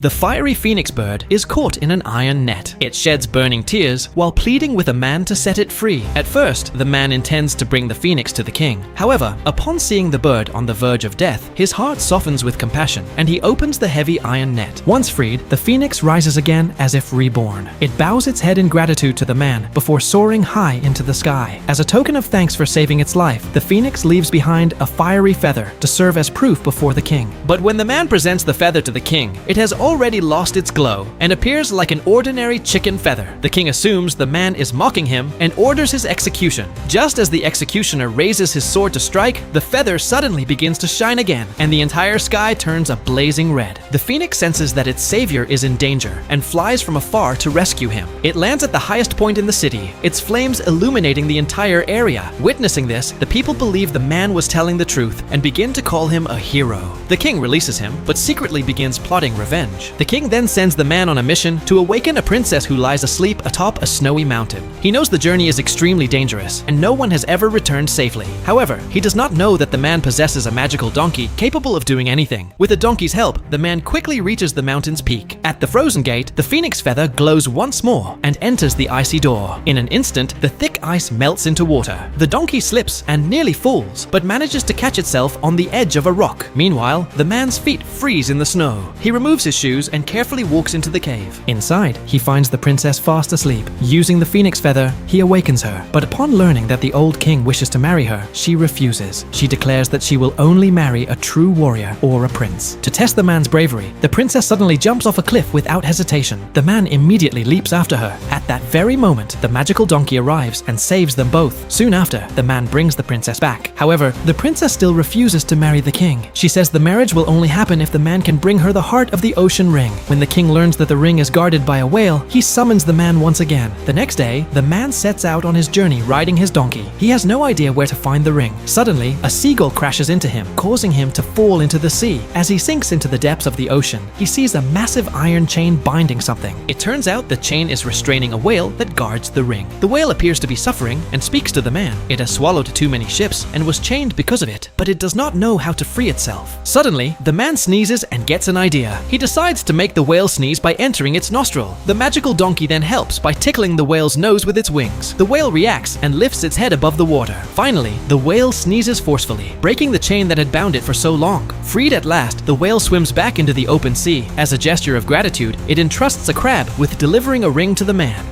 The fiery phoenix bird is caught in an iron net. It sheds burning tears while pleading with a man to set it free. At first, the man intends to bring the phoenix to the king. However, upon seeing the bird on the verge of death, his heart softens with compassion and he opens the heavy iron net. Once freed, the phoenix rises again as if reborn. It bows its head in gratitude to the man before soaring high into the sky. As a token of thanks for saving its life, the phoenix leaves behind a fiery feather to serve as proof before the king. But when the man presents the feather to the king, it has already lost its glow and appears like an ordinary chicken feather. The king assumes the man is mocking him and orders his execution. Just as the executioner raises his sword to strike, the feather suddenly begins to shine again and the entire sky turns a blazing red. The phoenix senses that its savior is in danger and flies from afar to rescue him. It lands at the highest point in the city, its flames illuminating the entire area. Witnessing this, the people believe the man was telling the truth and begin to call him a hero. The king releases him, but secretly begins plotting revenge. The king then sends the man on a mission to awaken a princess who lies asleep atop a snowy mountain. He knows the journey is extremely dangerous and no one has ever returned safely. However, he does not know that the man possesses a magical donkey capable of doing anything. With the donkey's help, the man quickly reaches the mountain's peak. At the frozen gate, the phoenix feather glows once more and enters the icy door. In an instant, the thick ice melts into water. The donkey slips and nearly falls, but manages to catch itself on the edge of a rock. Meanwhile, the man's feet freeze in the snow. He removes his shoes and carefully walks into the cave. Inside, he finds the princess fast asleep. Using the phoenix feather, he awakens her. But upon learning that the old king wishes to marry her, she refuses. She declares that she will only marry a true warrior or a prince. To test the man's bravery, the princess suddenly jumps off a cliff without hesitation. The man immediately leaps after her. At that very moment, the magical donkey arrives and saves them both. Soon after, the man brings the princess back. However, the princess still refuses to marry the king. She says the marriage will only happen if the man can bring her the heart of the ocean ring. When the king learns that the ring is guarded by a whale, he summons the man once again. The next day, the man sets out on his journey riding his donkey. He has no idea where to find the ring. Suddenly, a seagull crashes into him, causing him to fall into the sea. As he sinks into the depths of the ocean, he sees a massive iron chain binding something. It turns out the chain is restraining a whale that guards the ring. The whale appears to be suffering and speaks to the man. It has swallowed too many ships and was chained because of it, but it does not know how to free itself. Suddenly, the man sneezes and gets an idea. He decides to make the whale sneeze by entering its nostril. The magical donkey then helps by tickling the whale's nose with its wings. The whale reacts and lifts its head above the water. Finally, the whale sneezes forcefully, breaking the chain that had bound it for so long. Freed at last, the whale swims back into the open sea. As a gesture of gratitude, it entrusts a crab with delivering a ring to the man.